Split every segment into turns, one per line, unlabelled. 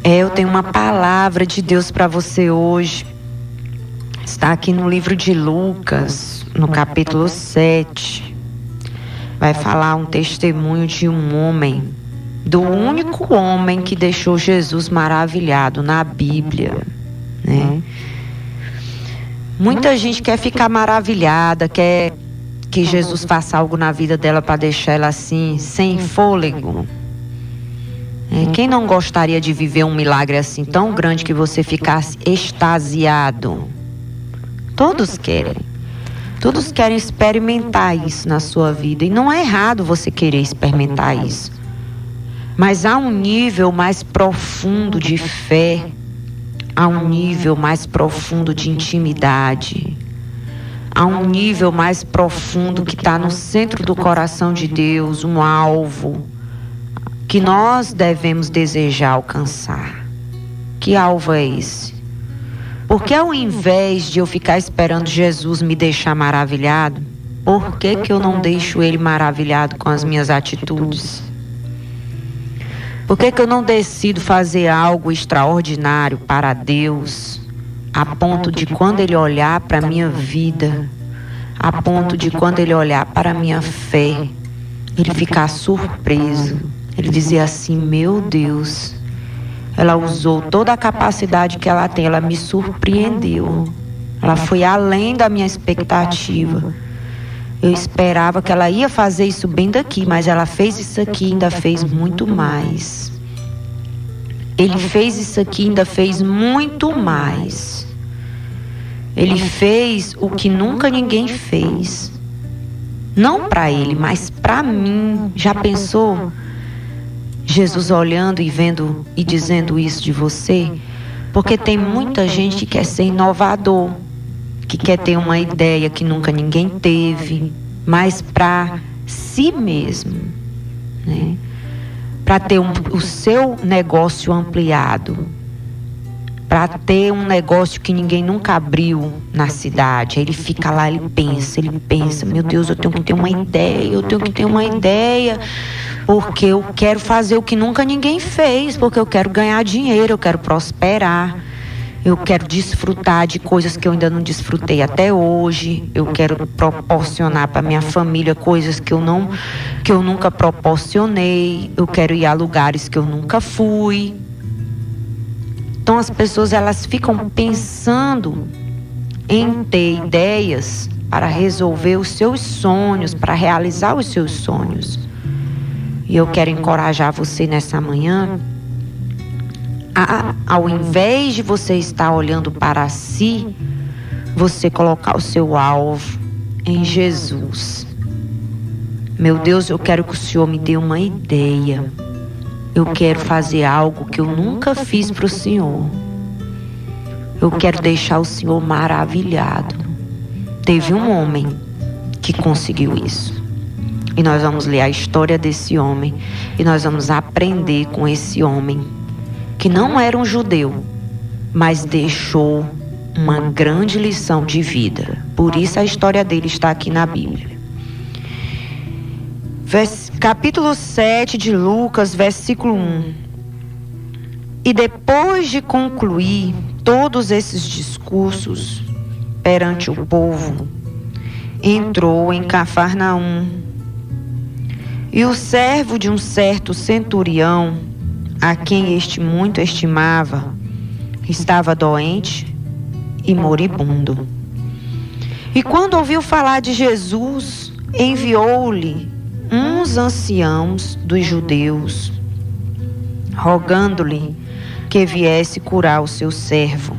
Eu tenho uma palavra de Deus para você hoje. Está aqui no livro de Lucas, no capítulo 7. Vai falar um testemunho de um homem, do único homem que deixou Jesus maravilhado na Bíblia, né? Muita gente quer ficar maravilhada, quer que Jesus faça algo na vida dela para deixar ela assim, sem fôlego. Quem não gostaria de viver um milagre assim tão grande que você ficasse extasiado? Todos querem. Todos querem experimentar isso na sua vida. E não é errado você querer experimentar isso. Mas há um nível mais profundo de fé. Há um nível mais profundo de intimidade. Há um nível mais profundo que está no centro do coração de Deus, um alvo que nós devemos desejar alcançar. Que alvo é esse? Porque ao invés de eu ficar esperando Jesus me deixar maravilhado, por que eu não deixo Ele maravilhado com as minhas atitudes? Por que eu não decido fazer algo extraordinário para Deus, a ponto de quando Ele olhar para a minha vida, a ponto de quando Ele olhar para a minha fé, Ele ficar surpreso? Ele dizia assim: meu Deus, ela usou toda a capacidade que ela tem, ela me surpreendeu. Ela foi além da minha expectativa. Eu esperava que ela ia fazer isso bem daqui, mas ela fez isso aqui e ainda fez muito mais. Ele fez isso aqui e ainda fez muito mais. Ele fez o que nunca ninguém fez. Não para ele, mas para mim. Já pensou? Jesus olhando e vendo e dizendo isso de você? Porque tem muita gente que quer ser inovador, que quer ter uma ideia que nunca ninguém teve, mas para si mesmo, né? Para ter o seu negócio ampliado, para ter um negócio que ninguém nunca abriu na cidade. Aí ele fica lá, ele pensa, meu Deus, eu tenho que ter uma ideia, porque eu quero fazer o que nunca ninguém fez, porque eu quero ganhar dinheiro, eu quero prosperar, eu quero desfrutar de coisas que eu ainda não desfrutei até hoje, eu quero proporcionar para minha família coisas que eu nunca proporcionei, eu quero ir a lugares que eu nunca fui. Então as pessoas, elas ficam pensando em ter ideias para resolver os seus sonhos, para realizar os seus sonhos. E eu quero encorajar você nessa manhã, ao invés de você estar olhando para si, você colocar o seu alvo em Jesus. Meu Deus, eu quero que o Senhor me dê uma ideia. Eu quero fazer algo que eu nunca fiz para o Senhor. Eu quero deixar o Senhor maravilhado. Teve um homem que conseguiu isso. E nós vamos ler a história desse homem. E nós vamos aprender com esse homem, que não era um judeu, mas deixou uma grande lição de vida. Por isso a história dele está aqui na Bíblia. Capítulo 7 de Lucas, versículo 1. E depois de concluir todos esses discursos perante o povo, entrou em Cafarnaum. E o servo de um certo centurião, a quem este muito estimava, estava doente e moribundo. E quando ouviu falar de Jesus, enviou-lhe uns anciãos dos judeus, rogando-lhe que viesse curar o seu servo.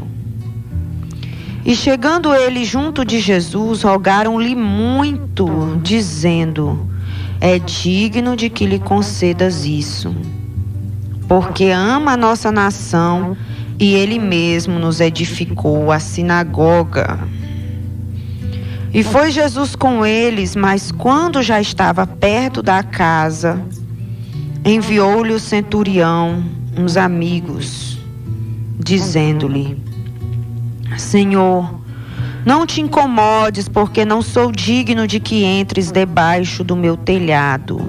E chegando ele junto de Jesus, rogaram-lhe muito, dizendo: é digno de que lhe concedas isso, porque ama a nossa nação e ele mesmo nos edificou a sinagoga. E foi Jesus com eles, mas quando já estava perto da casa, enviou-lhe o centurião uns amigos, dizendo-lhe: Senhor, não te incomodes, porque não sou digno de que entres debaixo do meu telhado.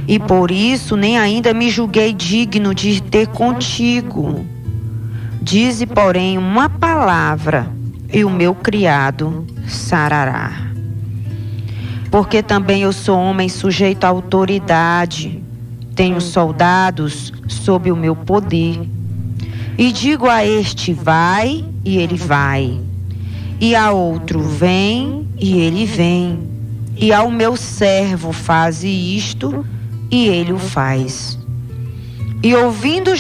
e por isso nem ainda me julguei digno de ter contigo. Dize, porém, uma palavra, e o meu criado sarará. Porque também eu sou homem sujeito à autoridade, tenho soldados sob o meu poder. E digo a este, vai, e ele vai. E a outro, vem, e ele vem. E ao meu servo, faze isto, e ele o faz. E ouvindo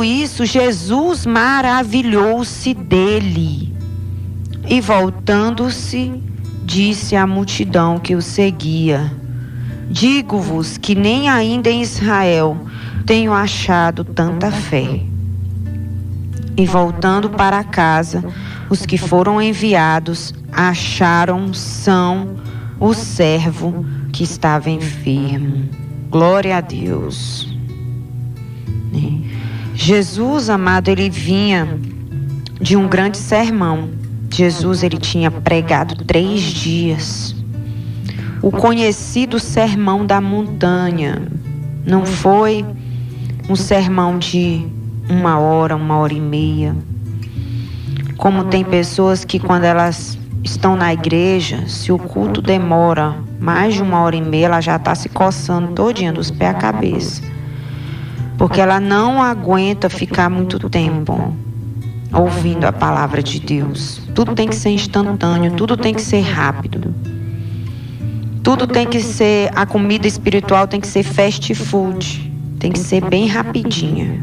isso, Jesus maravilhou-se dele. E voltando-se, disse à multidão que o seguia: digo-vos que nem ainda em Israel tenho achado tanta fé. E voltando para casa, os que foram enviados acharam são o servo que estava enfermo. Glória a Deus. Jesus, amado, ele vinha de um grande sermão. Jesus, ele tinha pregado 3 dias. O conhecido sermão da montanha. Não foi um sermão de 1 hora, 1h30. Como tem pessoas que quando elas estão na igreja, se o culto demora mais de 1h30, ela já está se coçando todinha dos pés à cabeça. Porque ela não aguenta ficar muito tempo ouvindo a palavra de Deus. Tudo tem que ser instantâneo, tudo tem que ser rápido. Tudo tem que ser, a comida espiritual tem que ser fast food, tem que ser bem rapidinha,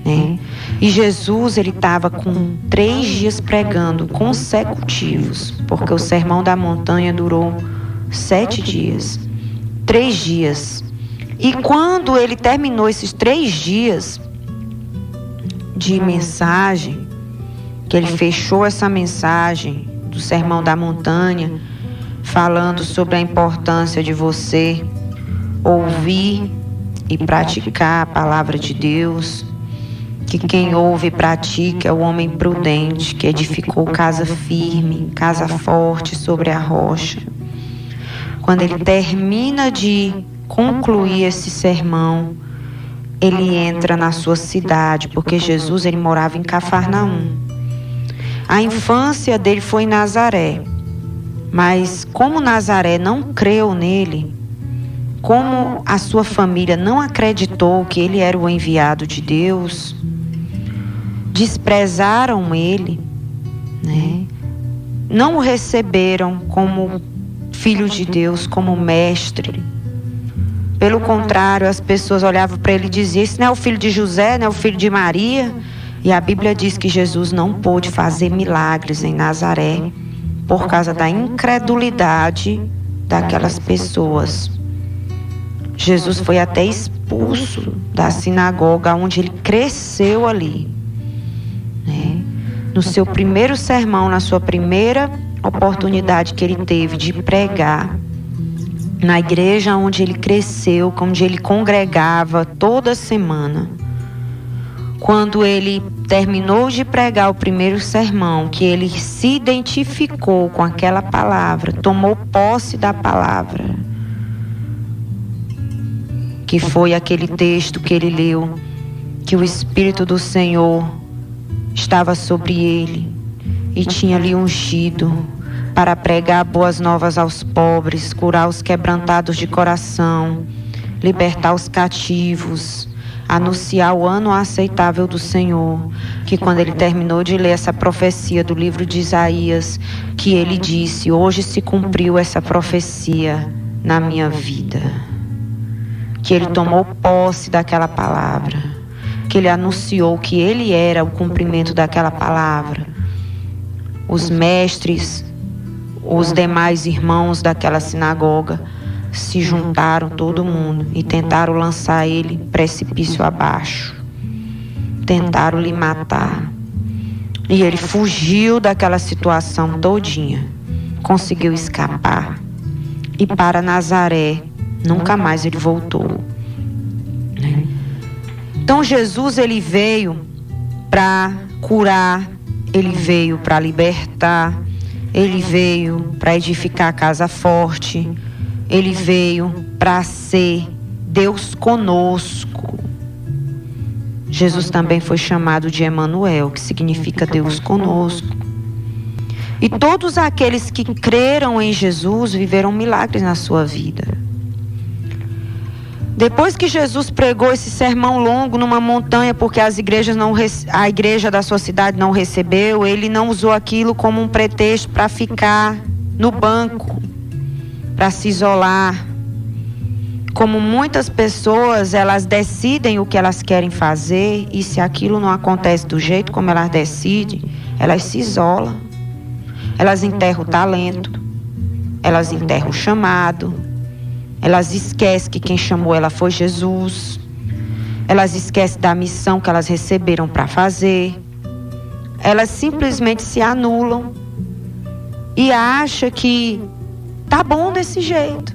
né? E Jesus, ele estava com 3 dias pregando consecutivos, porque o Sermão da Montanha durou 7 dias, 3 dias. E quando ele terminou esses 3 dias de mensagem, que ele fechou essa mensagem do Sermão da Montanha, falando sobre a importância de você ouvir e praticar a palavra de Deus, que quem ouve e pratica é o homem prudente, que edificou casa firme, casa forte sobre a rocha. Quando ele termina de concluir esse sermão, ele entra na sua cidade, porque Jesus, ele morava em Cafarnaum. A infância dele foi em Nazaré, mas como Nazaré não creu nele, como a sua família não acreditou que ele era o enviado de Deus, desprezaram ele, né? Não o receberam como filho de Deus, como mestre. Pelo contrário, as pessoas olhavam para ele e diziam: esse não é o filho de José, não é o filho de Maria? E a Bíblia diz que Jesus não pôde fazer milagres em Nazaré por causa da incredulidade daquelas pessoas. Jesus foi até expulso da sinagoga onde ele cresceu ali, né? No seu primeiro sermão, na sua primeira oportunidade que ele teve de pregar, na igreja onde ele cresceu, onde ele congregava toda semana. Quando ele terminou de pregar o primeiro sermão, que ele se identificou com aquela palavra, tomou posse da palavra, que foi aquele texto que ele leu, que o Espírito do Senhor estava sobre ele e tinha lhe ungido para pregar boas novas aos pobres, curar os quebrantados de coração, libertar os cativos, anunciar o ano aceitável do Senhor. Que quando ele terminou de ler essa profecia do livro de Isaías, que ele disse: hoje se cumpriu essa profecia na minha vida. Que ele tomou posse daquela palavra, que ele anunciou que ele era o cumprimento daquela palavra. Os mestres, os demais irmãos daquela sinagoga se juntaram, todo mundo, e tentaram lançar ele precipício abaixo. Tentaram lhe matar. E ele fugiu daquela situação todinha. Conseguiu escapar. E para Nazaré, nunca mais ele voltou. Então Jesus, ele veio para curar, ele veio para libertar, Ele veio para edificar a casa forte. Ele veio para ser Deus conosco. Jesus também foi chamado de Emanuel, que significa Deus conosco. E todos aqueles que creram em Jesus viveram milagres na sua vida. Depois que Jesus pregou esse sermão longo numa montanha, porque a igreja da sua cidade não recebeu, ele não usou aquilo como um pretexto para ficar no banco, para se isolar. Como muitas pessoas, elas decidem o que elas querem fazer, e se aquilo não acontece do jeito como elas decidem, elas se isolam. Elas enterram o talento, elas enterram o chamado, elas esquecem que quem chamou ela foi Jesus, elas esquecem da missão que elas receberam para fazer, elas simplesmente se anulam e acham que tá bom desse jeito.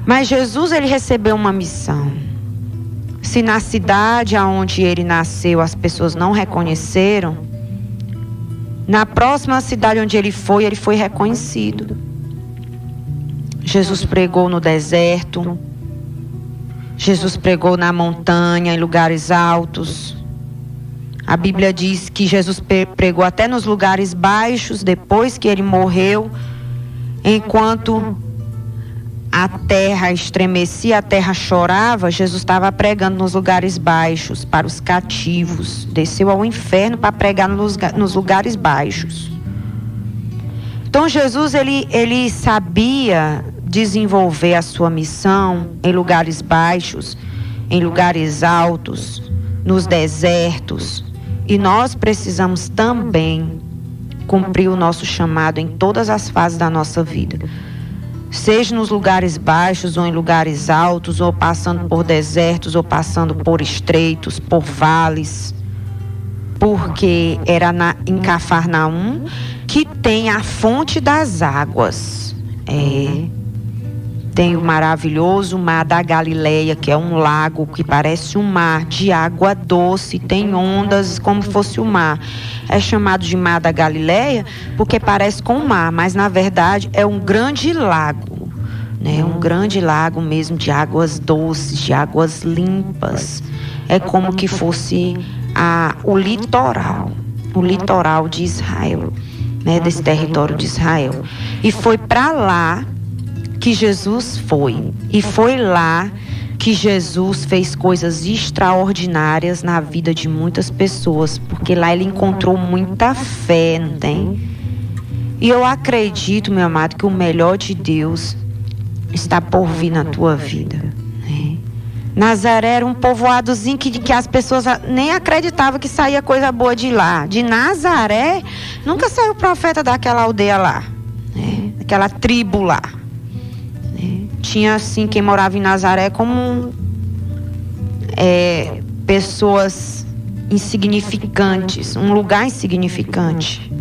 Mas Jesus, ele recebeu uma missão. Se na cidade onde ele nasceu as pessoas não reconheceram, na próxima cidade onde ele foi reconhecido. Jesus pregou no deserto, Jesus pregou na montanha, em lugares altos. A Bíblia diz que Jesus pregou até nos lugares baixos, depois que ele morreu, enquanto a terra estremecia, a terra chorava, Jesus estava pregando nos lugares baixos, para os cativos. Desceu ao inferno para pregar nos lugares baixos. Então Jesus, ele sabia desenvolver a sua missão em lugares baixos, em lugares altos, nos desertos. E nós precisamos também cumprir o nosso chamado em todas as fases da nossa vida. Seja nos lugares baixos ou em lugares altos, ou passando por desertos, ou passando por estreitos, por vales. Porque era em Cafarnaum que tem a fonte das águas. Tem o maravilhoso mar da Galileia, que é um lago que parece um mar de água doce, tem ondas como fosse o mar. É chamado de mar da Galileia porque parece com o mar, mas na verdade é um grande lago, né? Um grande lago mesmo, de águas doces, de águas limpas. É como que fosse o litoral de Israel, né? Desse território de Israel. E foi para lá que Jesus foi. E foi lá que Jesus fez coisas extraordinárias na vida de muitas pessoas, porque lá ele encontrou muita fé, não tem? E eu acredito, meu amado, que o melhor de Deus está por vir na tua vida, né? Nazaré era um povoadozinho que as pessoas nem acreditavam que saía coisa boa de lá. De Nazaré, nunca saiu profeta daquela aldeia lá, né? Daquela tribo lá. Tinha assim quem morava em Nazaré como pessoas insignificantes, um lugar insignificante.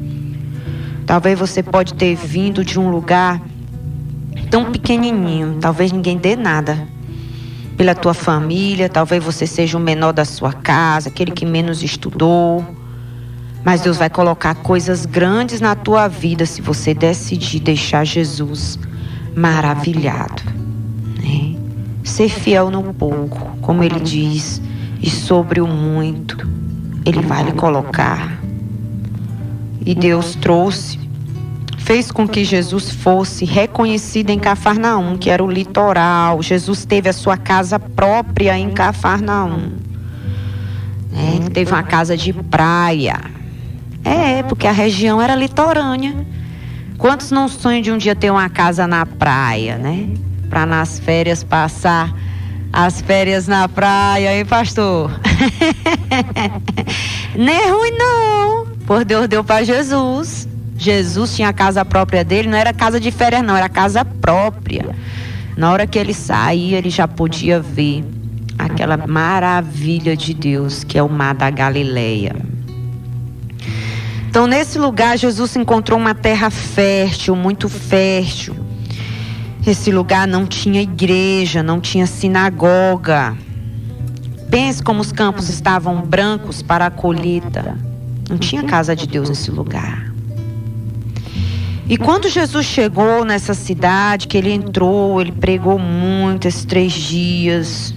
Talvez você pode ter vindo de um lugar tão pequenininho, talvez ninguém dê nada pela tua família, talvez você seja o menor da sua casa, aquele que menos estudou, mas Deus vai colocar coisas grandes na tua vida se você decidir deixar Jesus maravilhado, né? Ser fiel no pouco, como ele diz, e sobre o muito ele vai lhe colocar. E Deus fez com que Jesus fosse reconhecido em Cafarnaum, que era o litoral. Jesus teve a sua casa própria em Cafarnaum, né? Teve uma casa de praia, porque a região era litorânea. Quantos não sonham de um dia ter uma casa na praia, né? Para nas férias passar as férias na praia, hein, pastor? Nem é ruim não, por Deus deu para Jesus. Jesus tinha a casa própria dele, não era casa de férias não, era casa própria. Na hora que ele saía, ele já podia ver aquela maravilha de Deus, que é o mar da Galileia. Então, nesse lugar, Jesus encontrou uma terra fértil, muito fértil. Esse lugar não tinha igreja, não tinha sinagoga. Pense como os campos estavam brancos para a colheita. Não tinha casa de Deus nesse lugar. E quando Jesus chegou nessa cidade, que ele entrou, ele pregou muito esses 3 dias,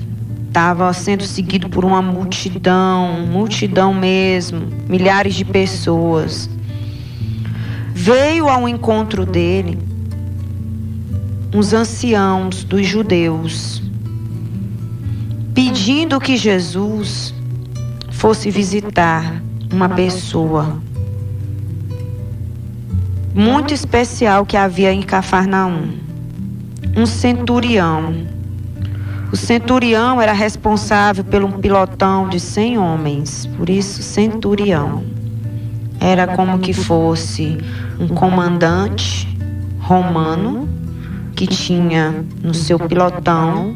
estava sendo seguido por uma multidão mesmo, milhares de pessoas. Veio ao encontro dele uns anciãos dos judeus, pedindo que Jesus fosse visitar uma pessoa muito especial que havia em Cafarnaum, um centurião. O centurião era responsável por um pilotão de 100 homens, por isso centurião. Era como que fosse um comandante romano que tinha no seu pilotão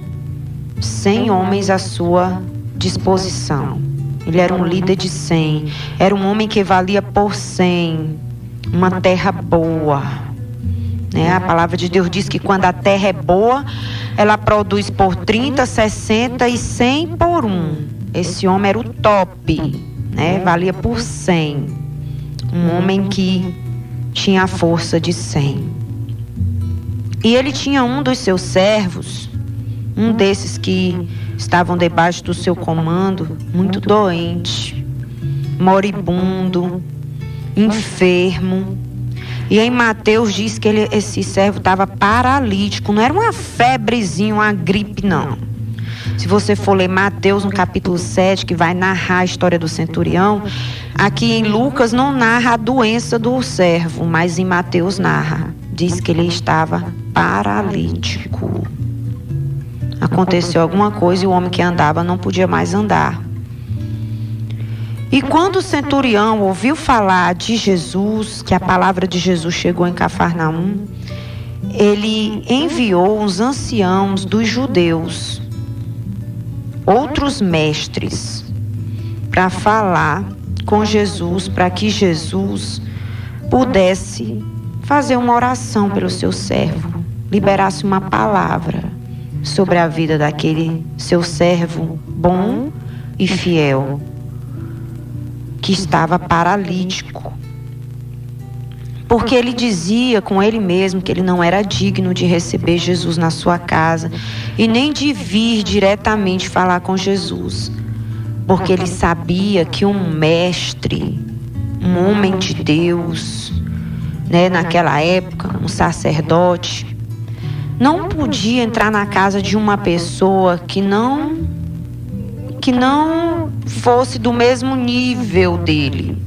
100 homens à sua disposição. Ele era um líder de 100, era um homem que valia por 100. Uma terra boa, né? A palavra de Deus diz que quando a terra é boa, ela produz por 30, 60 e 100 por 1. Esse homem era o top, né? Valia por 100. Um homem que tinha a força de 100. E ele tinha um dos seus servos, um desses que estavam debaixo do seu comando, muito doente, moribundo, enfermo. E em Mateus diz que esse servo estava paralítico. Não era uma febrezinha, uma gripe, não. Se você for ler Mateus no capítulo 7, que vai narrar a história do centurião, aqui em Lucas não narra a doença do servo, mas em Mateus narra. Diz que ele estava paralítico. Aconteceu alguma coisa e o homem que andava não podia mais andar. E quando o centurião ouviu falar de Jesus, que a palavra de Jesus chegou em Cafarnaum, ele enviou uns anciãos dos judeus, outros mestres, para falar com Jesus, para que Jesus pudesse fazer uma oração pelo seu servo, liberasse uma palavra sobre a vida daquele seu servo bom e fiel, que estava paralítico. Porque ele dizia com ele mesmo que ele não era digno de receber Jesus na sua casa e nem de vir diretamente falar com Jesus. Porque ele sabia que um mestre, um homem de Deus, né, naquela época, um sacerdote, não podia entrar na casa de uma pessoa que não fosse do mesmo nível dele,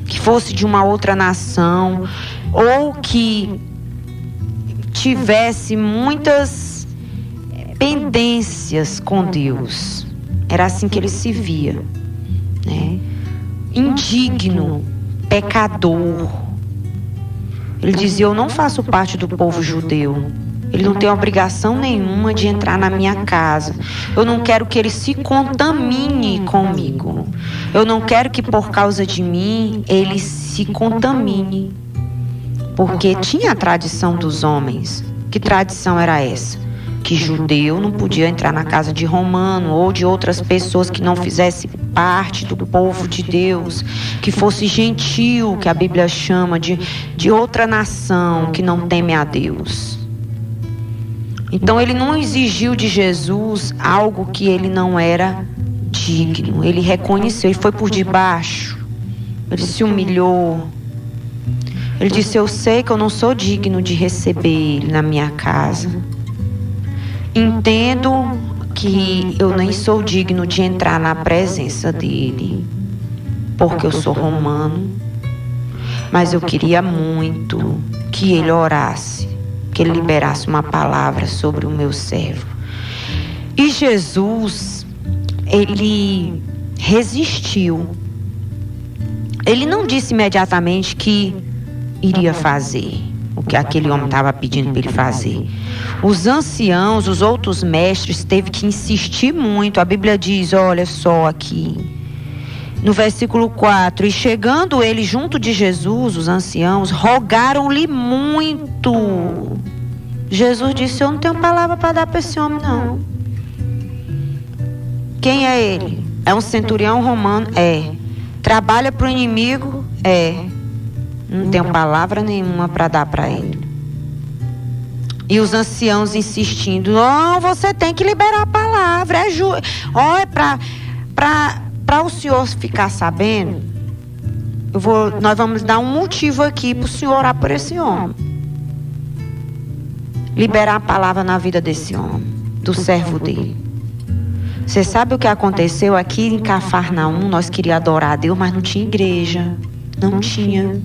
que fosse de uma outra nação, ou que tivesse muitas pendências com Deus. Era assim que ele se via, né? Indigno, pecador. Ele dizia: eu não faço parte do povo judeu. Ele não tem obrigação nenhuma de entrar na minha casa. Eu não quero que ele se contamine comigo. Eu não quero que por causa de mim ele se contamine. Porque tinha a tradição dos homens. Que tradição era essa? Que judeu não podia entrar na casa de romano ou de outras pessoas que não fizessem parte do povo de Deus, que fosse gentil, que a Bíblia chama de outra nação que não teme a Deus. Então ele não exigiu de Jesus algo que ele não era digno. Ele reconheceu, ele foi por debaixo, ele se humilhou. Ele disse: eu sei que eu não sou digno de receber ele na minha casa. Entendo que eu nem sou digno de entrar na presença dele, porque eu sou romano. Mas eu queria muito que ele orasse, que ele liberasse uma palavra sobre o meu servo. E Jesus, ele resistiu. Ele não disse imediatamente que iria fazer o que aquele homem estava pedindo para ele fazer. Os anciãos, os outros mestres, teve que insistir muito. A Bíblia diz, olha só aqui, no versículo 4, e chegando ele junto de Jesus, os anciãos, rogaram-lhe muito. Jesus disse: eu não tenho palavra para dar para esse homem, não. Quem é ele? É um centurião romano? É. Trabalha para o inimigo? É. Não tenho palavra nenhuma para dar para ele. E os anciãos insistindo: não, você tem que liberar a palavra. Olha, para o senhor ficar sabendo, nós vamos dar um motivo aqui para o senhor orar por esse homem. Liberar a palavra na vida desse homem, do servo dele. Você sabe o que aconteceu aqui em Cafarnaum? Nós queríamos adorar a Deus, mas não tinha igreja. Não tinha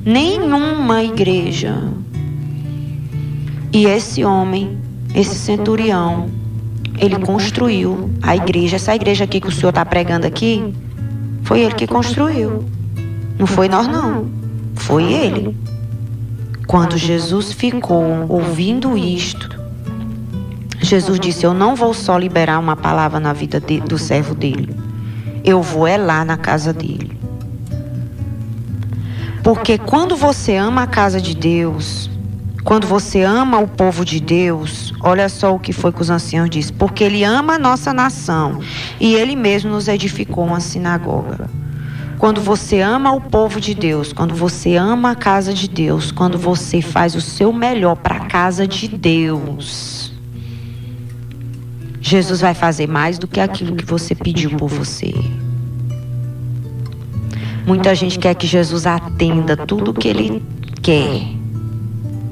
nenhuma igreja. E esse homem, esse centurião, ele construiu a igreja. Essa igreja aqui que o senhor está pregando aqui, foi ele que construiu. Não foi nós, não. Foi ele. Quando Jesus ficou ouvindo isto, Jesus disse: eu não vou só liberar uma palavra na vida do servo dele. Eu vou lá na casa dele. Porque quando você ama a casa de Deus, quando você ama o povo de Deus, olha só o que foi que os anciãos disseram. Porque ele ama a nossa nação e ele mesmo nos edificou uma sinagoga. Quando você ama o povo de Deus, quando você ama a casa de Deus, quando você faz o seu melhor para a casa de Deus, Jesus vai fazer mais do que aquilo que você pediu por você. Muita gente quer que Jesus atenda tudo o que ele quer.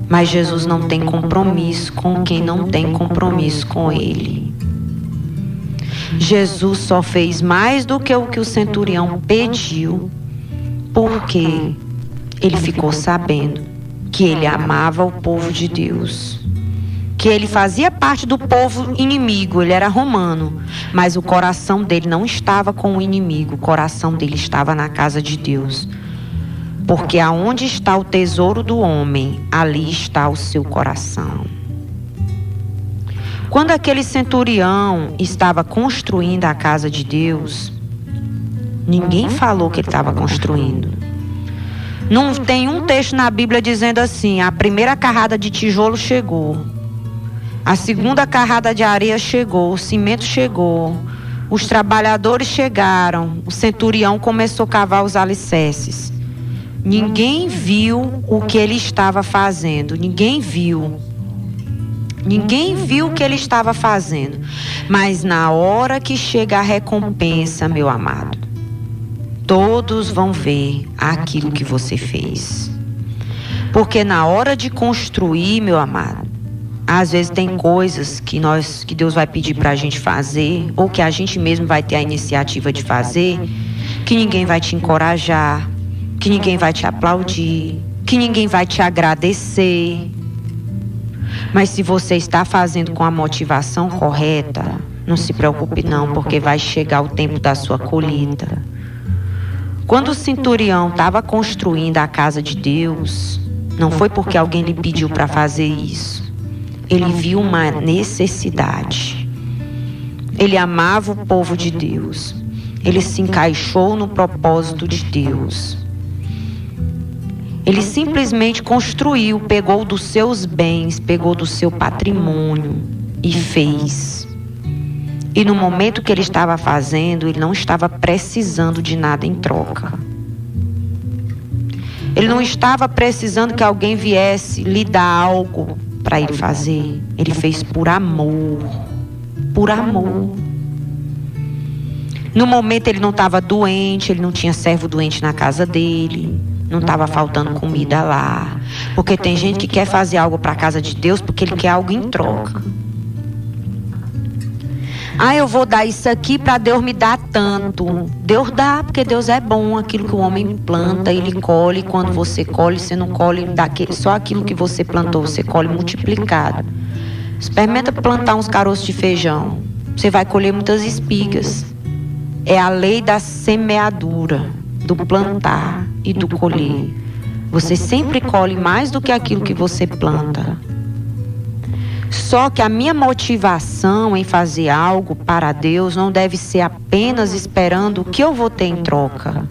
Mas Jesus não tem compromisso com quem não tem compromisso com ele. Jesus só fez mais do que o centurião pediu, porque ele ficou sabendo que ele amava o povo de Deus, que ele fazia parte do povo inimigo, ele era romano, mas o coração dele não estava com o inimigo, o coração dele estava na casa de Deus. Porque aonde está o tesouro do homem, ali está o seu coração. Quando aquele centurião estava construindo a casa de Deus, ninguém falou que ele estava construindo. Não tem um texto na Bíblia dizendo assim: a primeira carrada de tijolo chegou, a segunda carrada de areia chegou, o cimento chegou, os trabalhadores chegaram, o centurião começou a cavar os alicerces. Ninguém viu o que ele estava fazendo. Ninguém viu. Ninguém viu o que ele estava fazendo. Mas na hora que chega a recompensa, meu amado, todos vão ver aquilo que você fez. Porque na hora de construir, meu amado, às vezes tem coisas que Deus vai pedir para a gente fazer, ou que a gente mesmo vai ter a iniciativa de fazer, que ninguém vai te encorajar, que ninguém vai te aplaudir, que ninguém vai te agradecer. Mas se você está fazendo com a motivação correta, não se preocupe não, porque vai chegar o tempo da sua colheita. Quando o centurião estava construindo a casa de Deus, não foi porque alguém lhe pediu para fazer isso. Ele viu uma necessidade. Ele amava o povo de Deus. Ele se encaixou no propósito de Deus. Ele simplesmente construiu, pegou dos seus bens, pegou do seu patrimônio e fez. E no momento que ele estava fazendo, ele não estava precisando de nada em troca. Ele não estava precisando que alguém viesse lhe dar algo para ele fazer. Ele fez por amor. Por amor. No momento ele não estava doente, ele não tinha servo doente na casa dele. Não estava faltando comida lá. Porque tem gente que quer fazer algo para a casa de Deus porque ele quer algo em troca. Eu vou dar isso aqui para Deus me dar tanto. Deus dá, porque Deus é bom. Aquilo que o homem planta, ele colhe. Quando você colhe, você não colhe só aquilo que você plantou, você colhe multiplicado. Experimenta plantar uns caroços de feijão. Você vai colher muitas espigas. É a lei da semeadura, do plantar e do colher. Você sempre colhe mais do que aquilo que você planta. Só que a minha motivação em fazer algo para Deus não deve ser apenas esperando o que eu vou ter em troca.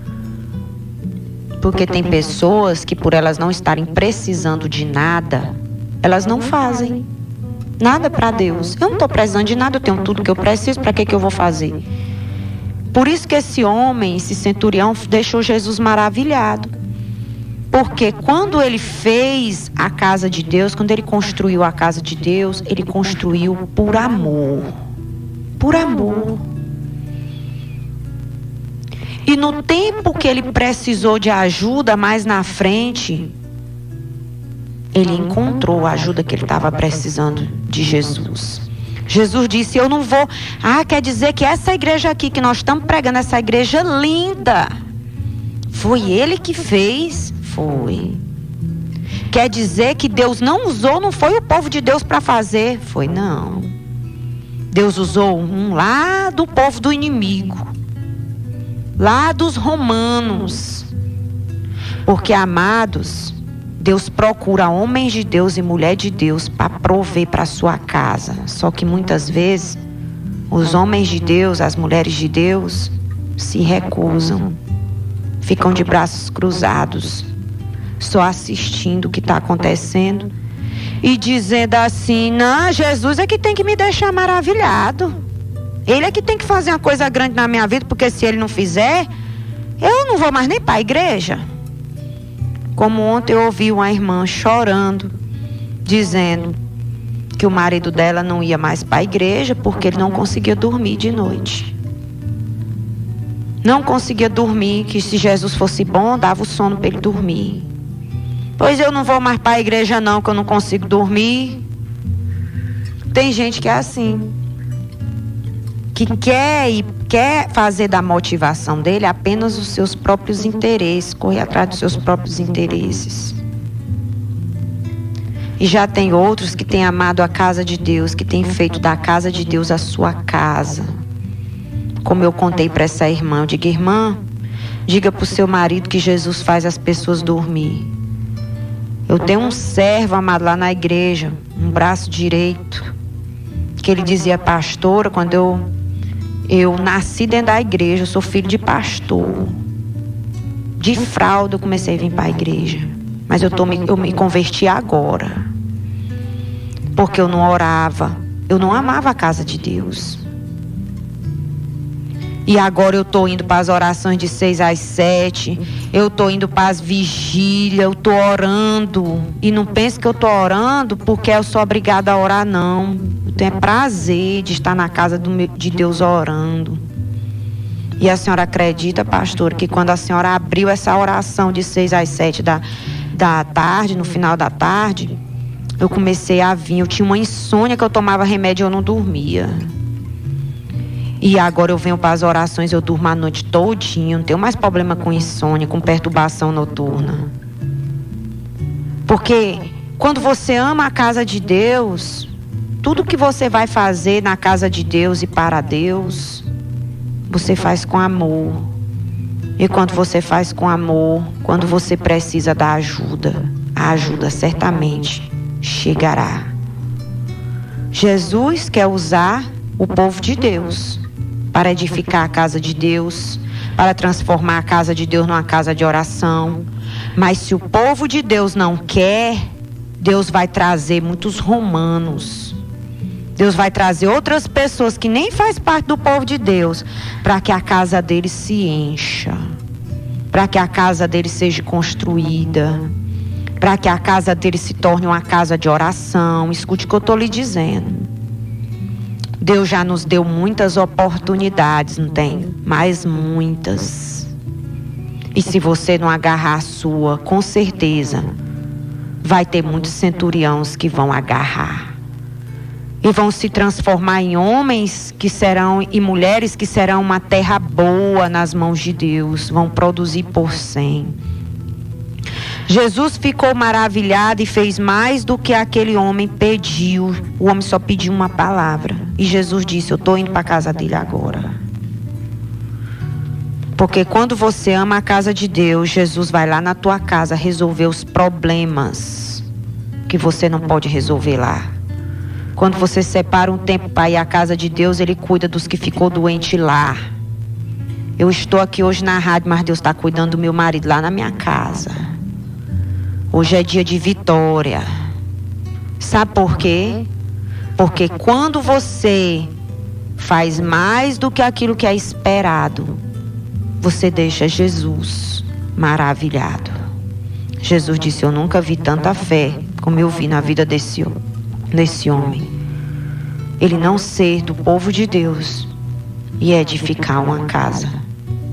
Porque tem pessoas que, por elas não estarem precisando de nada, elas não fazem nada para Deus. Eu não estou precisando de nada, eu tenho tudo que eu preciso, para que eu vou fazer? Por isso que esse homem, esse centurião, deixou Jesus maravilhado. Porque quando ele fez a casa de Deus, quando ele construiu a casa de Deus, ele construiu por amor. Por amor. E no tempo que ele precisou de ajuda, mais na frente, ele encontrou a ajuda que ele estava precisando de Jesus. Jesus disse, eu não vou... quer dizer que essa igreja aqui que nós estamos pregando, essa igreja linda, foi ele que fez? Foi. Quer dizer que Deus não usou, não foi o povo de Deus para fazer? Foi não. Deus usou um lá do povo do inimigo, lá dos romanos. Porque, amados, Deus procura homens de Deus e mulher de Deus para prover para a sua casa. Só que muitas vezes os homens de Deus, as mulheres de Deus se recusam. Ficam de braços cruzados, só assistindo o que está acontecendo e dizendo assim, não, Jesus é que tem que me deixar maravilhado. Ele é que tem que fazer uma coisa grande na minha vida, porque se ele não fizer, eu não vou mais nem para a igreja. Como ontem eu ouvi uma irmã chorando, dizendo que o marido dela não ia mais para a igreja porque ele não conseguia dormir de noite. Não conseguia dormir, que se Jesus fosse bom, dava o sono para ele dormir. Pois eu não vou mais para a igreja não, que eu não consigo dormir. Tem gente que é assim, que quer fazer da motivação dele apenas os seus próprios interesses, correr atrás dos seus próprios interesses. E já tem outros que têm amado a casa de Deus, que têm feito da casa de Deus a sua casa. Como eu contei para essa irmã, eu digo, irmã, diga para o seu marido que Jesus faz as pessoas dormir. Eu tenho um servo, amado, lá na igreja, um braço direito, que ele dizia, pastora, quando eu nasci dentro da igreja, eu sou filho de pastor. De fralda eu comecei a vir para a igreja. Mas eu me converti agora. Porque eu não orava, eu não amava a casa de Deus. E agora eu estou indo para as orações de 6 às 7. Eu estou indo para as vigílias. Eu estou orando. E não pense que eu estou orando porque eu sou obrigada a orar, não. Eu tenho prazer de estar na casa de Deus orando. E a senhora acredita, pastor, que quando a senhora abriu essa oração de 6 às 7 da tarde, no final da tarde, eu comecei a vir. Eu tinha uma insônia que eu tomava remédio e eu não dormia. E agora eu venho para as orações, eu durmo a noite todinha, não tenho mais problema com insônia, com perturbação noturna. Porque quando você ama a casa de Deus, tudo que você vai fazer na casa de Deus e para Deus, você faz com amor. E quando você faz com amor, quando você precisa da ajuda, a ajuda certamente chegará. Jesus quer usar o povo de Deus para edificar a casa de Deus, para transformar a casa de Deus numa casa de oração. Mas se o povo de Deus não quer, Deus vai trazer muitos romanos. Deus vai trazer outras pessoas que nem faz parte do povo de Deus, para que a casa deles se encha, para que a casa deles seja construída, para que a casa deles se torne uma casa de oração. Escute o que eu estou lhe dizendo. Deus já nos deu muitas oportunidades, não tem? Mas muitas. E se você não agarrar a sua, com certeza, vai ter muitos centuriões que vão agarrar. E vão se transformar em homens que serão, e mulheres que serão uma terra boa nas mãos de Deus. Vão produzir por 100. Jesus ficou maravilhado e fez mais do que aquele homem pediu. O homem só pediu uma palavra. E Jesus disse, eu estou indo para a casa dele agora. Porque quando você ama a casa de Deus, Jesus vai lá na tua casa resolver os problemas que você não pode resolver lá. Quando você separa um tempo para ir à casa de Deus, Ele cuida dos que ficou doente lá. Eu estou aqui hoje na rádio, mas Deus está cuidando do meu marido lá na minha casa. Hoje é dia de vitória. Sabe por quê? Porque quando você faz mais do que aquilo que é esperado, você deixa Jesus maravilhado. Jesus disse: eu nunca vi tanta fé como eu vi na vida desse homem. Ele não ser do povo de Deus e edificar uma casa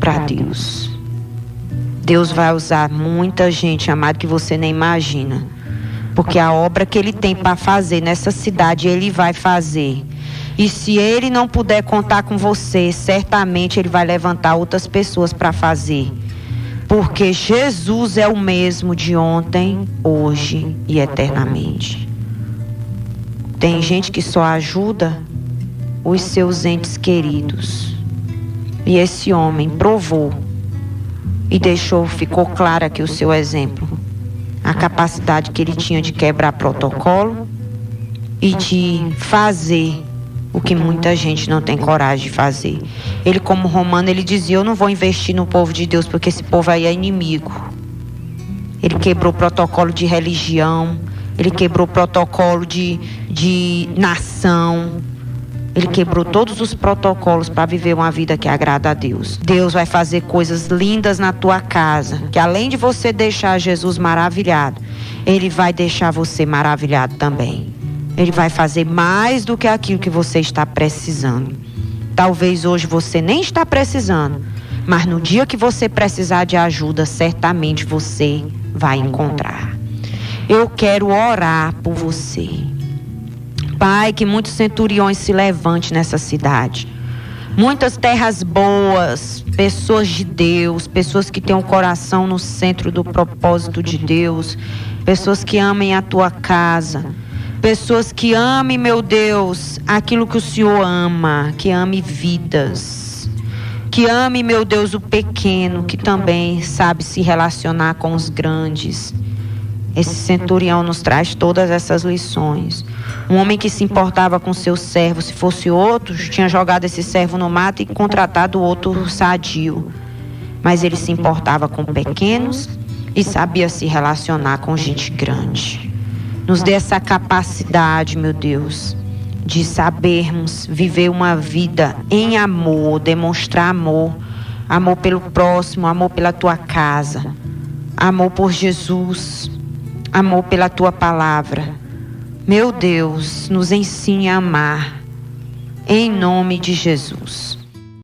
para Deus. Deus vai usar muita gente, amado, que você nem imagina. Porque a obra que Ele tem para fazer nessa cidade, Ele vai fazer. E se Ele não puder contar com você, certamente Ele vai levantar outras pessoas para fazer. Porque Jesus é o mesmo de ontem, hoje e eternamente. Tem gente que só ajuda os seus entes queridos. E esse homem provou e ficou claro aqui o seu exemplo. A capacidade que ele tinha de quebrar protocolo e de fazer o que muita gente não tem coragem de fazer. Ele, como romano, ele dizia: eu não vou investir no povo de Deus porque esse povo aí é inimigo. Ele quebrou protocolo de religião, ele quebrou protocolo de nação. Ele quebrou todos os protocolos para viver uma vida que agrada a Deus. Deus vai fazer coisas lindas na tua casa, que além de você deixar Jesus maravilhado, Ele vai deixar você maravilhado também. Ele vai fazer mais do que aquilo que você está precisando. Talvez hoje você nem está precisando, mas no dia que você precisar de ajuda, certamente você vai encontrar. Eu quero orar por você. Pai, que muitos centuriões se levantem nessa cidade. Muitas terras boas, pessoas de Deus, pessoas que têm o coração no centro do propósito de Deus, pessoas que amem a tua casa, pessoas que amem, meu Deus, aquilo que o Senhor ama, que ame vidas, que ame, meu Deus, o pequeno, que também sabe se relacionar com os grandes. Esse centurião nos traz todas essas lições. Um homem que se importava com seu servo, se fosse outro, tinha jogado esse servo no mato e contratado outro sadio. Mas ele se importava com pequenos e sabia se relacionar com gente grande. Nos dê essa capacidade, meu Deus, de sabermos viver uma vida em amor, demonstrar amor. Amor pelo próximo, amor pela tua casa, amor por Jesus, amor pela tua palavra. Meu Deus, nos ensine a amar, em nome de Jesus.